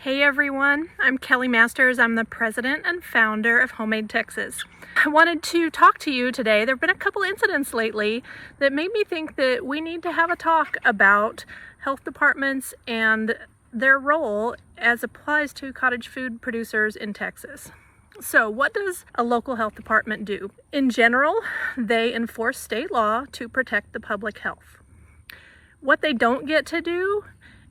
Hey everyone, I'm Kelly Masters. I'm the president and founder of Homemade Texas. I wanted to talk to you today. There have been a couple incidents lately that made me think that we need to have a talk about health departments and their role as applies to cottage food producers in Texas. So what does a local health department do? In general, they enforce state law to protect the public health. What they don't get to do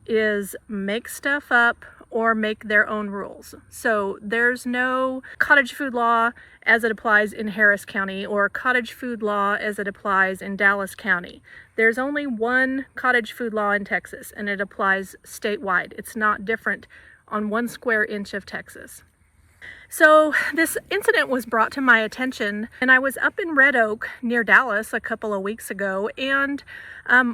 is make stuff up or make their own rules. So there's no cottage food law as it applies in Harris County or cottage food law as it applies in Dallas County. There's only one cottage food law in Texas, and it applies statewide. It's not different on 1 square inch of Texas. So this incident was brought to my attention, and I was up in Red Oak near Dallas a couple of weeks ago, and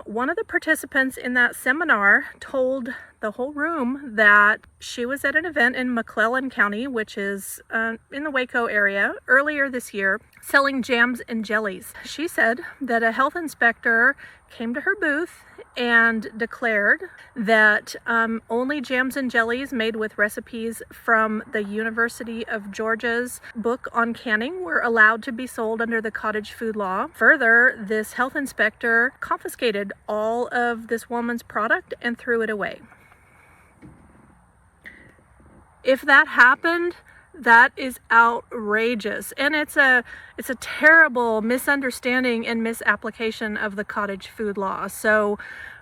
one of the participants in that seminar told the whole room that she was at an event in McLennan County, which is in the Waco area, earlier this year, selling jams and jellies. She said that a health inspector came to her booth and declared that only jams and jellies made with recipes from the University of Georgia's book on canning were allowed to be sold under the cottage food law. Further, this health inspector confiscated all of this woman's product and threw it away. If that happened, that is outrageous, and it's a terrible misunderstanding and misapplication of the cottage food law. So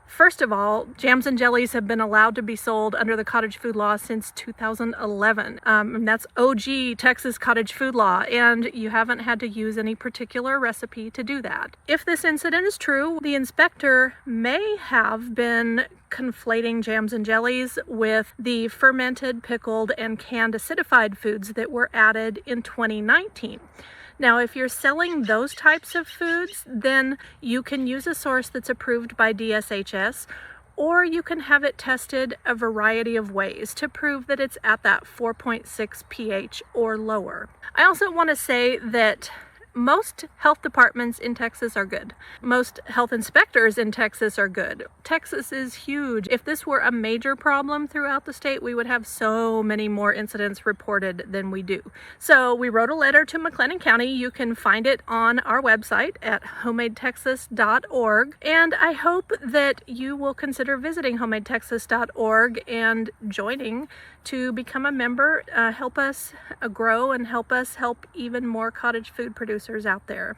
first of all, jams and jellies have been allowed to be sold under the cottage food law since 2011. And that's OG Texas cottage food law, and you haven't had to use any particular recipe to do that. If this incident is true, the inspector may have been conflating jams and jellies with the fermented, pickled, and canned acidified foods that were added in 2019. Now, if you're selling those types of foods, then you can use a source that's approved by DSHS, or you can have it tested a variety of ways to prove that it's at that 4.6 pH or lower. I also want to say that most health departments in Texas are good. Most health inspectors in Texas are good. Texas is huge. If this were a major problem throughout the state, we would have so many more incidents reported than we do. So we wrote a letter to McLennan County. You can find it on our website at homemadetexas.org. And I hope that you will consider visiting homemadetexas.org and joining to become a member, help us grow and help us help even more cottage food producers out there.